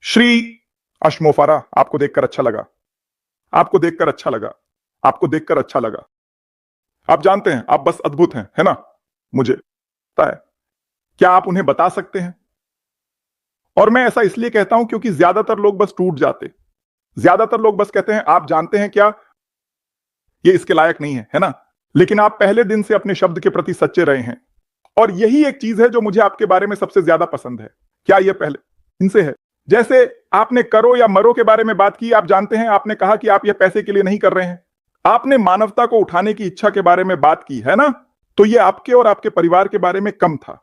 श्री अश्मोफारा, आपको देखकर अच्छा लगा। आपको देखकर अच्छा लगा। आपको देखकर अच्छा लगा। आप जानते हैं, आप बस अद्भुत हैं, है ना? मुझे पता है। क्या आप उन्हें बता सकते हैं? और मैं ऐसा इसलिए कहता हूं क्योंकि ज्यादातर लोग बस टूट जाते। ज्यादातर लोग बस कहते हैं, आप जानते हैं क्या, ये इसके लायक नहीं है ना? लेकिन आप पहले दिन से अपने शब्द के प्रति सच्चे रहे हैं। और यही एक चीज है जो मुझे आपके बारे में सबसे ज्यादा पसंद है। क्या ये पहले इनसे है? जैसे आपने करो या मरो के बारे में बात की, आप जानते हैं, आपने कहा कि आप ये पैसे के लिए नहीं कर रहे हैं। आपने मानवता को उठाने की इच्छा के बारे में बात की, है ना? तो ये आपके और आपके परिवार के बारे में कम था,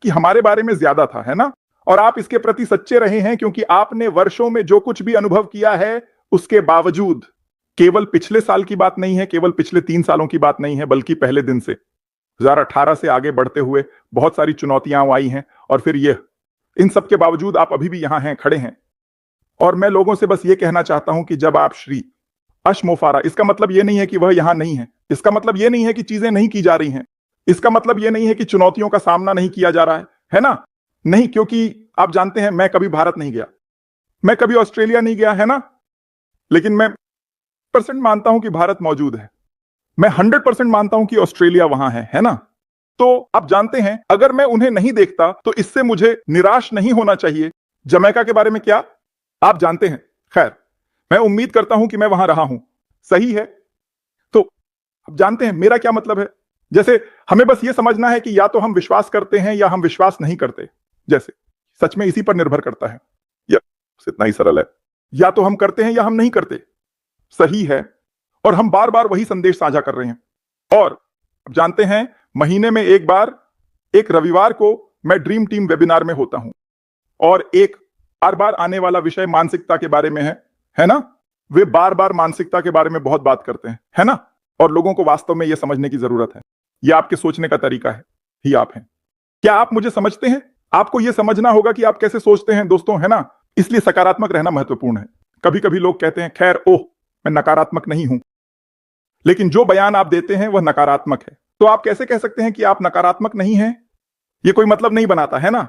कि हमारे बारे में ज्यादा था, है ना? और आप इसके प्रति सच्चे रहे हैं क्योंकि आपने वर्षों में जो कुछ भी अनुभव किया है, उसके बावजूद, केवल पिछले साल की बात नहीं है, केवल पिछले 3 सालों की बात नहीं है, बल्कि पहले दिन से 2018 से आगे बढ़ते हुए बहुत सारी चुनौतियां आई हैं, और फिर ये, इन सब के बावजूद आप अभी भी यहां हैं, खड़े हैं। और मैं लोगों से बस ये कहना चाहता हूं कि जब आप श्री अश्मोफारा, इसका मतलब ये नहीं है कि वह यहां नहीं है, इसका मतलब ये नहीं है कि चीजें नहीं की जा रही हैं, इसका मतलब ये नहीं है कि चुनौतियों का सामना नहीं किया जा रहा है ना? नहीं, क्योंकि आप जानते हैं, मैं कभी भारत नहीं गया, मैं कभी ऑस्ट्रेलिया नहीं गया, है ना? लेकिन मैं परसेंट मानता हूं कि भारत मौजूद है। मैं 100% मानता हूं कि ऑस्ट्रेलिया वहां है ना? तो आप जानते हैं, अगर मैं उन्हें नहीं देखता तो इससे मुझे निराश नहीं होना चाहिए। जमैका के बारे में क्या आप जानते हैं? खैर, मैं उम्मीद करता हूं कि मैं वहां रहा हूं, सही है? तो आप जानते हैं मेरा क्या मतलब है? जैसे हमें बस ये समझना है कि या तो हम विश्वास करते हैं या हम विश्वास नहीं करते। जैसे सच में इसी पर निर्भर करता है, या इतना ही सरल है। या तो हम करते हैं या हम नहीं करते, सही है? और हम बार बार वही संदेश साझा कर रहे हैं। और आप जानते हैं, महीने में एक बार, एक रविवार को मैं ड्रीम टीम वेबिनार में होता हूं, और एक बार बार आने वाला विषय मानसिकता के बारे में है ना? वे बार बार मानसिकता के बारे में बहुत बात करते हैं, है ना? और लोगों को वास्तव में यह समझने की जरूरत है, यह आपके सोचने का तरीका है, ही आप हैं। क्या आप मुझे समझते हैं? आपको यह समझना होगा कि आप कैसे सोचते हैं दोस्तों, है ना? इसलिए सकारात्मक रहना महत्वपूर्ण है। कभी कभी लोग कहते हैं, खैर ओह, मैं नकारात्मक नहीं हूं, लेकिन जो बयान आप देते हैं वह नकारात्मक है। तो आप कैसे कह सकते हैं कि आप नकारात्मक नहीं हैं? यह कोई मतलब नहीं बनाता, है ना?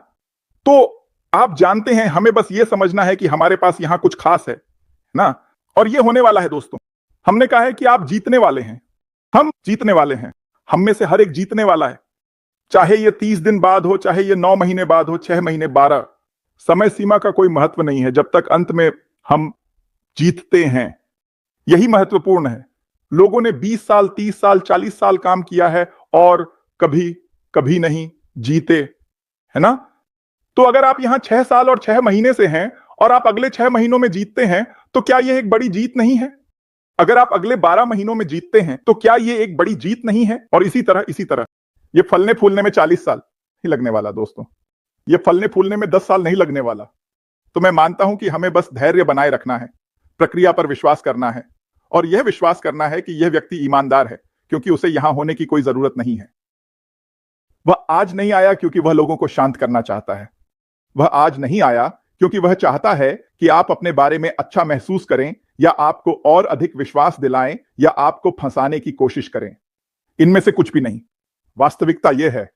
तो आप जानते हैं, हमें बस यह समझना है कि हमारे पास यहां कुछ खास है ना? और यह होने वाला है दोस्तों। हमने कहा है कि आप जीतने वाले हैं, हम जीतने वाले हैं, हम में से हर एक जीतने वाला है। चाहे यह 30 दिन बाद हो, चाहे यह 9 महीने बाद हो, 6 महीने, 12, समय सीमा का कोई महत्व नहीं है, जब तक अंत में हम जीतते हैं। यही महत्वपूर्ण है। लोगों ने 20 साल, 30 साल, 40 साल काम किया है और कभी कभी नहीं जीते, है ना? तो अगर आप यहां 6 साल और 6 महीने से हैं और आप अगले 6 महीनों में जीतते हैं, तो क्या यह एक बड़ी जीत नहीं है? अगर आप अगले 12 महीनों में जीतते हैं, तो क्या यह एक बड़ी जीत नहीं है? और इसी तरह ये फलने फूलने में 40 साल नहीं लगने वाला दोस्तों, ये फलने फूलने में 10 साल नहीं लगने वाला। तो मैं मानता हूं कि हमें बस धैर्य बनाए रखना है, प्रक्रिया पर विश्वास करना है, और यह विश्वास करना है कि यह व्यक्ति ईमानदार है, क्योंकि उसे यहां होने की कोई जरूरत नहीं है। वह आज नहीं आया क्योंकि वह लोगों को शांत करना चाहता है। वह आज नहीं आया क्योंकि वह चाहता है कि आप अपने बारे में अच्छा महसूस करें, या आपको और अधिक विश्वास दिलाएं, या आपको फंसाने की कोशिश करें। इनमें से कुछ भी नहीं। वास्तविकता यह है,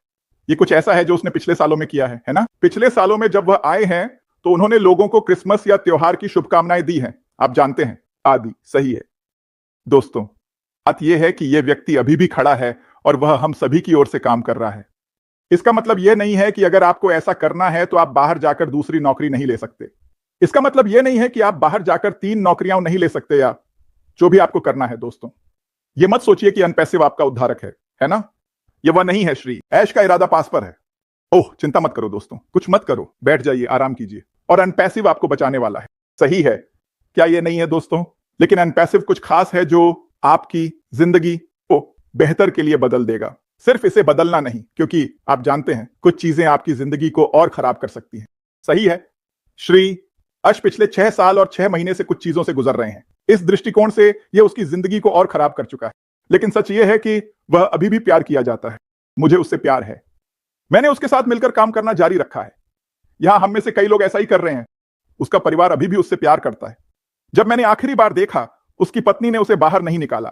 यह कुछ ऐसा है जो उसने पिछले सालों में किया है ना? पिछले सालों में जब वह आए हैं, तो उन्होंने लोगों को क्रिसमस या त्योहार की शुभकामनाएं दी हैं, आप जानते हैं, आदि, सही है दोस्तों। बात यह है कि यह व्यक्ति अभी भी खड़ा है और वह हम सभी की ओर से काम कर रहा है। इसका मतलब यह नहीं है कि अगर आपको ऐसा करना है तो आप बाहर जाकर दूसरी नौकरी नहीं ले सकते। इसका मतलब यह नहीं है कि आप बाहर जाकर 3 नौकरियां नहीं ले सकते, या जो भी आपको करना है दोस्तों। यह मत सोचिए कि अनपैसिव आपका उद्धारक है ना? यह वह नहीं है। श्री ऐश का इरादा पास पर है। ओह, चिंता मत करो दोस्तों, कुछ मत करो, बैठ जाइए, आराम कीजिए। और अनपैसिव आपको बचाने वाला है, सही है? क्या यह नहीं है दोस्तों? लेकिन अनपैसिव कुछ खास है जो आपकी जिंदगी को बेहतर के लिए बदल देगा। सिर्फ इसे बदलना नहीं, क्योंकि आप जानते हैं कुछ चीजें आपकी जिंदगी को और खराब कर सकती हैं, सही है? श्री अश पिछले 6 साल और 6 महीने से कुछ चीजों से गुजर रहे हैं। इस दृष्टिकोण से यह उसकी जिंदगी को और खराब कर चुका है। लेकिन सच यह है कि वह अभी भी प्यार किया जाता है। मुझे उससे प्यार है। मैंने उसके साथ मिलकर काम करना जारी रखा है। यहां हम में से कई लोग ऐसा ही कर रहे हैं। उसका परिवार अभी भी उससे प्यार करता है। जब मैंने आखिरी बार देखा, उसकी पत्नी ने उसे बाहर नहीं निकाला,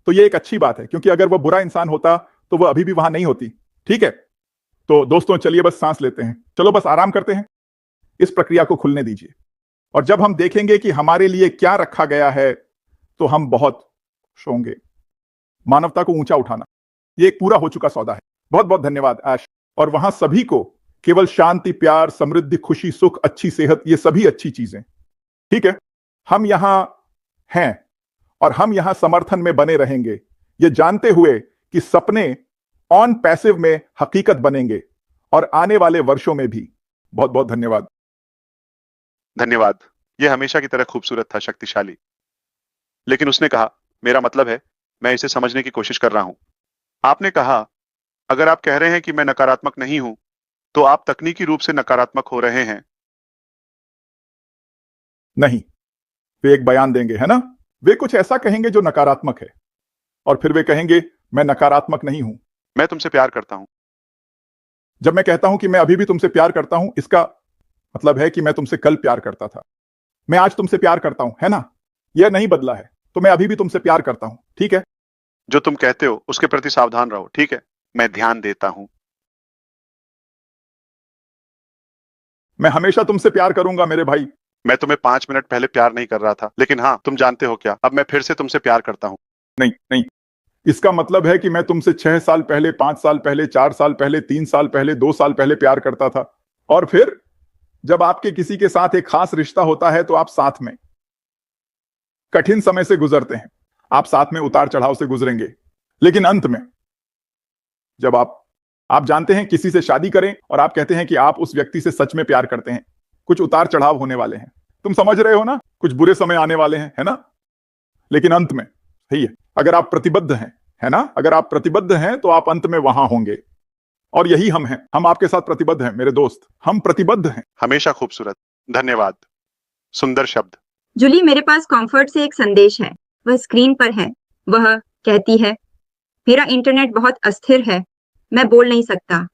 तो यह एक अच्छी बात है, क्योंकि अगर वह बुरा इंसान होता तो वह अभी भी वहां नहीं होती। ठीक है? तो दोस्तों, चलिए बस सांस लेते हैं, चलो बस आराम करते हैं, इस प्रक्रिया को खुलने दीजिए। और जब हम देखेंगे कि हमारे लिए क्या रखा गया है तो हम बहुत खुश होंगे। मानवता को ऊंचा उठाना, ये एक पूरा हो चुका सौदा है। बहुत बहुत धन्यवाद ऐश। और वहां सभी को केवल शांति, प्यार, समृद्धि, खुशी, सुख, अच्छी सेहत, ये सभी अच्छी चीजें। ठीक है, हम यहां हैं और हम यहां समर्थन में बने रहेंगे, ये जानते हुए कि सपने ऑन पैसिव में हकीकत बनेंगे और आने वाले वर्षों में भी। बहुत बहुत धन्यवाद। धन्यवाद। यह हमेशा की तरह खूबसूरत था, शक्तिशाली। लेकिन उसने कहा, मेरा मतलब है, मैं इसे समझने की कोशिश कर रहा हूं। आपने कहा, अगर आप कह रहे हैं कि मैं नकारात्मक नहीं हूं, तो आप तकनीकी रूप से नकारात्मक हो रहे हैं। नहीं, वे एक बयान देंगे, है ना? वे कुछ ऐसा कहेंगे जो नकारात्मक है और फिर वे कहेंगे मैं नकारात्मक नहीं हूं। मैं तुमसे प्यार करता हूं। जब मैं कहता हूं कि मैं अभी भी तुमसे प्यार करता हूं, इसका मतलब है कि मैं तुमसे कल प्यार करता था। मैं आज तुमसे प्यार करता हूं, है ना? यह नहीं बदला है, तो मैं अभी भी तुमसे प्यार करता हूं, ठीक है? जो तुम कहते हो उसके प्रति सावधान रहो, ठीक है? मैं ध्यान देता हूं। मैं हमेशा तुमसे प्यार करूंगा मेरे भाई। मैं तुम्हें 5 मिनट पहले प्यार नहीं कर रहा था, लेकिन हाँ, तुम जानते हो क्या, अब मैं फिर से तुमसे प्यार करता हूं। नहीं नहीं, इसका मतलब है कि मैं तुमसे 6 साल पहले, 5 साल पहले, 4 साल पहले, 3 साल पहले, 2 साल पहले प्यार करता था। और फिर जब आपके किसी के साथ एक खास रिश्ता होता है तो आप साथ में कठिन समय से गुजरते हैं, आप साथ में उतार चढ़ाव से गुजरेंगे, लेकिन अंत में जब आप जानते हैं किसी से शादी करें और आप कहते हैं कि आप उस व्यक्ति से सच में प्यार करते हैं, कुछ उतार चढ़ाव होने वाले हैं, तुम समझ रहे हो ना? कुछ बुरे समय आने वाले हैं, है ना? लेकिन अंत में सही है, अगर आप प्रतिबद्ध हैं, है ना? अगर आप प्रतिबद्ध हैं तो आप अंत में वहां होंगे। और यही हम हैं, हम आपके साथ प्रतिबद्ध हैं मेरे दोस्त, हम प्रतिबद्ध हैं। हमेशा खूबसूरत। धन्यवाद। सुंदर शब्द। जूली, मेरे पास कॉम्फर्ट से एक संदेश है। वह स्क्रीन पर है। वह कहती है, मेरा इंटरनेट बहुत अस्थिर है, मैं बोल नहीं सकता।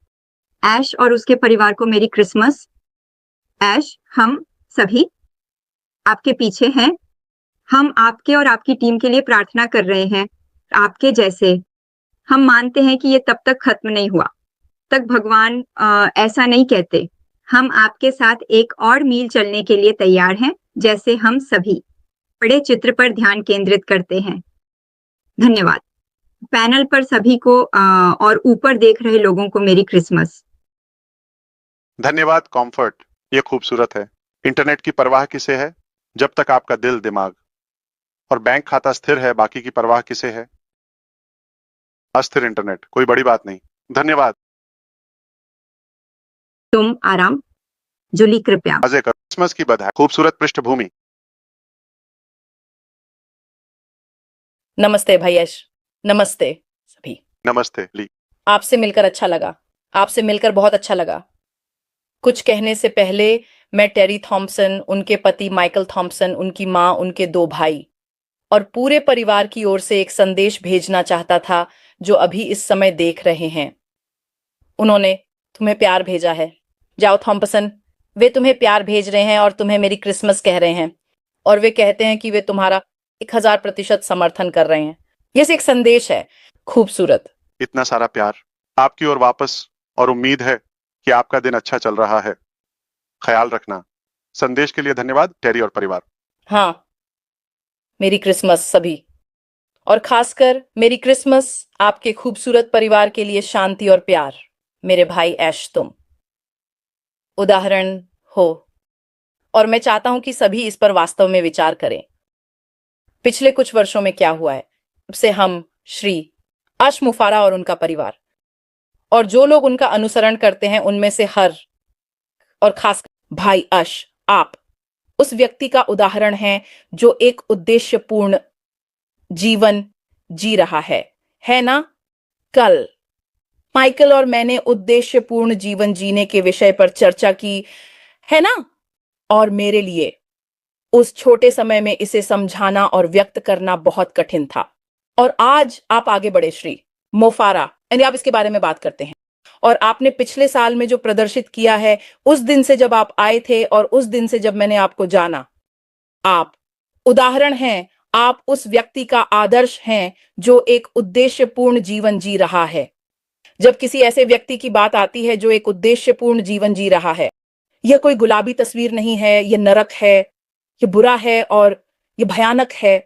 ऐश और उसके परिवार को मेरी क्रिसमस। ऐश, हम सभी आपके पीछे हैं। हम आपके और आपकी टीम के लिए प्रार्थना कर रहे हैं। आपके जैसे हम मानते हैं कि ये तब तक खत्म नहीं हुआ तक भगवान ऐसा नहीं कहते। हम आपके साथ एक और मील चलने के लिए तैयार हैं, जैसे हम सभी बड़े चित्र पर ध्यान केंद्रित करते हैं। धन्यवाद। पैनल पर सभी को और ऊपर देख रहे लोगों को मेरी क्रिसमस। धन्यवाद कॉम्फर्ट, ये खूबसूरत है। इंटरनेट की परवाह किसे है? जब तक आपका दिल, दिमाग और बैंक खाता स्थिर है, बाकी की परवाह किसे है? अस्थिर इंटरनेट कोई बड़ी बात नहीं। धन्यवाद। तुम आराम। जूली, कृपया। मजे करो। क्रिसमस की बधाई। खूबसूरत पृष्ठभूमि। नमस्ते भाई यश। नमस्ते सभी। नमस्ते ली। आपसे मिलकर अच्छा लगा। आपसे मिलकर बहुत अच्छा लगा। कुछ कहने से पहले मैं टेरी थॉम्पसन, उनके पति माइकल थॉम्पसन, उनकी माँ, उनके 2 भाई और पूरे परिवार की ओर से एक संदेश भेजना चाहता था जो अभी इस समय देख रहे हैं। उन्होंने तुम्हें प्यार भेजा है। जाओ थॉम्पसन, वे तुम्हें प्यार भेज रहे हैं और तुम्हें मेरी क्रिसमस कह रहे हैं और वे कहते हैं कि वे तुम्हारा 1000% समर्थन कर रहे हैं। ये एक संदेश है। खूबसूरत। इतना सारा प्यार आपकी ओर वापस, और उम्मीद है कि आपका दिन अच्छा चल रहा है। ख्याल रखना। संदेश के लिए धन्यवाद टेरी और परिवार। हाँ, मेरी क्रिसमस सभी, और खासकर मेरी क्रिसमस आपके खूबसूरत परिवार के लिए शांति और प्यार। मेरे भाई ऐश, तुम उदाहरण हो और मैं चाहता हूं कि सभी इस पर वास्तव में विचार करें। पिछले कुछ वर्षों में क्या हुआ है, तब से हम श्री अश मुफारा और उनका परिवार और जो लोग उनका अनुसरण करते हैं उनमें से हर, और खास भाई अश, आप उस व्यक्ति का उदाहरण हैं जो एक उद्देश्यपूर्ण जीवन जी रहा है ना? कल माइकल और मैंने उद्देश्यपूर्ण जीवन जीने के विषय पर चर्चा की, है ना? और मेरे लिए उस छोटे समय में इसे समझाना और व्यक्त करना बहुत कठिन था। और आज आप आगे बढ़े श्री मोफारा, यानी आप इसके बारे में बात करते हैं और आपने पिछले साल में जो प्रदर्शित किया है, उस दिन से जब आप आए थे और उस दिन से जब मैंने आपको जाना, आप उदाहरण हैं। आप उस व्यक्ति का आदर्श हैं जो एक उद्देश्यपूर्ण जीवन जी रहा है। जब किसी ऐसे व्यक्ति की बात आती है जो एक उद्देश्यपूर्ण जीवन जी रहा है, यह कोई गुलाबी तस्वीर नहीं है, यह नरक है, ये बुरा है और ये भयानक है।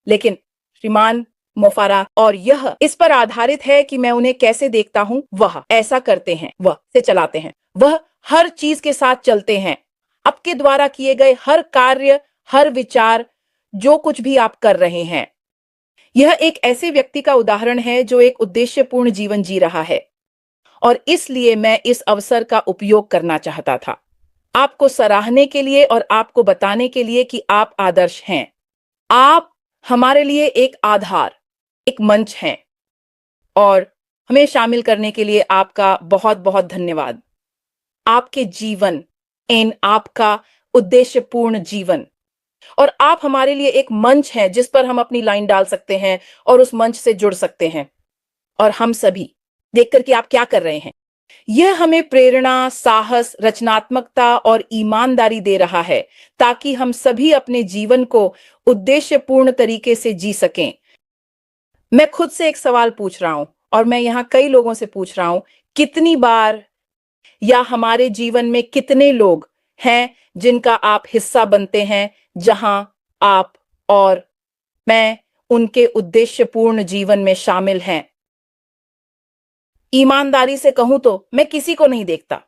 लेकिन श्रीमान मोफारा, और यह इस पर आधारित है कि मैं उन्हें कैसे देखता हूं। वह ऐसा करते हैं, वह से चलाते हैं, वह हर चीज के साथ चलते हैं। आपके द्वारा किए गए हर कार्य, हर विचार, जो कुछ भी आप कर रहे हैं, यह एक ऐसे व्यक्ति का उदाहरण है जो एक उद्देश्यपूर्ण जीवन जी रहा है। और इसलिए मैं इस अवसर का उपयोग करना चाहता था, आपको सराहने के लिए और आपको बताने के लिए कि आप आदर्श हैं। आप हमारे लिए एक आधार, एक मंच हैं, और हमें शामिल करने के लिए आपका बहुत बहुत धन्यवाद। आपके जीवन, इन आपका उद्देश्यपूर्ण जीवन, और आप हमारे लिए एक मंच है जिस पर हम अपनी लाइन डाल सकते हैं और उस मंच से जुड़ सकते हैं। और हम सभी देखकर कि आप क्या कर रहे हैं, यह हमें प्रेरणा, साहस, रचनात्मकता और ईमानदारी दे रहा है, ताकि हम सभी अपने जीवन को उद्देश्यपूर्ण तरीके से जी सकें। मैं खुद से एक सवाल पूछ रहा हूं, और मैं यहां कई लोगों से पूछ रहा हूं, कितनी बार या हमारे जीवन में कितने लोग हैं जिनका आप हिस्सा बनते हैं, जहां आप और मैं उनके उद्देश्यपूर्ण जीवन में शामिल हैं। ईमानदारी से कहूं तो मैं किसी को नहीं देखता।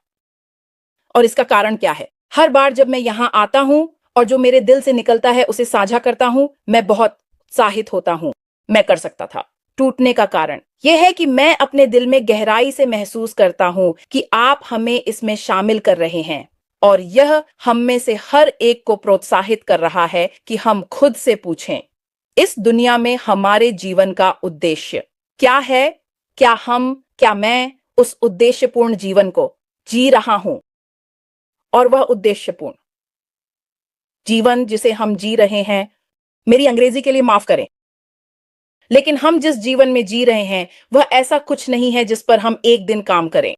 और इसका कारण क्या है? हर बार जब मैं यहां आता हूं और जो मेरे दिल से निकलता है उसे साझा करता हूं, मैं बहुत उत्साहित होता हूं। मैं कर सकता था। टूटने का कारण यह है कि मैं अपने दिल में गहराई से महसूस करता हूं कि आप हमें इसमें शामिल कर रहे हैं, और यह हम में से हर एक को प्रोत्साहित कर रहा है कि हम खुद से पूछें, इस दुनिया में हमारे जीवन का उद्देश्य क्या है? क्या मैं उस उद्देश्यपूर्ण जीवन को जी रहा हूं? और वह उद्देश्यपूर्ण जीवन जिसे हम जी रहे हैं, मेरी अंग्रेजी के लिए माफ करें, लेकिन हम जिस जीवन में जी रहे हैं वह ऐसा कुछ नहीं है जिस पर हम एक दिन काम करें।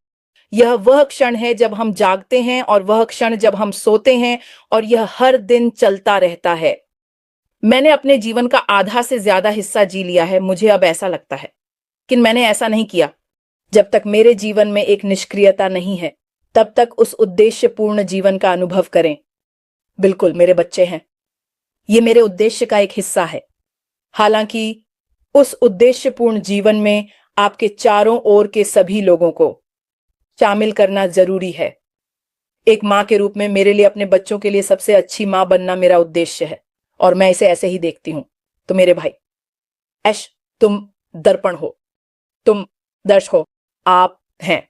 यह वह क्षण है जब हम जागते हैं, और वह क्षण जब हम सोते हैं, और यह हर दिन चलता रहता है। मैंने अपने जीवन का आधा से ज्यादा हिस्सा जी लिया है, मुझे अब ऐसा लगता है, लेकिन मैंने ऐसा नहीं किया। जब तक मेरे जीवन में एक निष्क्रियता नहीं है, तब तक उस उद्देश्यपूर्ण जीवन का अनुभव करें। बिल्कुल, मेरे बच्चे हैं, ये मेरे उद्देश्य का एक हिस्सा है। हालांकि उस उद्देश्यपूर्ण जीवन में आपके चारों ओर के सभी लोगों को शामिल करना जरूरी है। एक मां के रूप में मेरे लिए अपने बच्चों के लिए सबसे अच्छी मां बनना मेरा उद्देश्य है, और मैं इसे ऐसे ही देखती हूं। तो मेरे भाई ऐश, तुम दर्पण हो, तुम दर्श हो, आप हैं,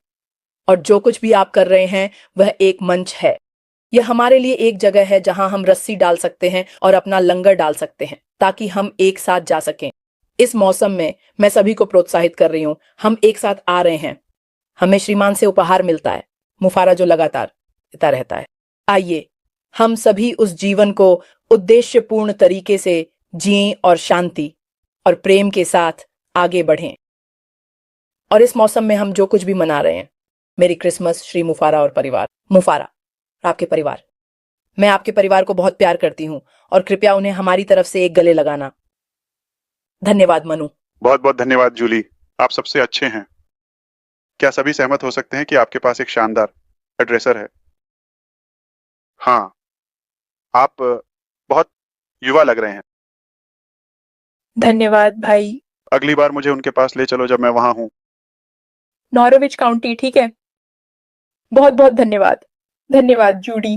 और जो कुछ भी आप कर रहे हैं वह एक मंच है। यह हमारे लिए एक जगह है जहां हम रस्सी डाल सकते हैं और अपना लंगर डाल सकते हैं, ताकि हम एक साथ जा सकें। इस मौसम में मैं सभी को प्रोत्साहित कर रही हूं, हम एक साथ आ रहे हैं। हमें श्रीमान से उपहार मिलता है, मुफारा जो लगातार देता रहता है। आइए हम सभी उस जीवन को उद्देश्यपूर्ण तरीके से जिएं और शांति और प्रेम के साथ आगे बढ़ें। और इस मौसम में हम जो कुछ भी मना रहे हैं, मेरी क्रिसमस, श्री मुफारा और परिवार, मुफारा आपके परिवार, मैं आपके परिवार को बहुत प्यार करती हूं, और कृपया उन्हें हमारी तरफ से एक गले लगाना। धन्यवाद मनु। बहुत बहुत धन्यवाद जूली, आप सबसे अच्छे हैं। क्या सभी सहमत हो सकते हैं कि आपके पास एक शानदार एड्रेसर है? हाँ, आप बहुत युवा लग रहे हैं। धन्यवाद भाई। अगली बार मुझे उनके पास ले चलो जब मैं वहां हूं। नॉरोविच काउंटी, ठीक है? बहुत बहुत धन्यवाद। धन्यवाद जूडी।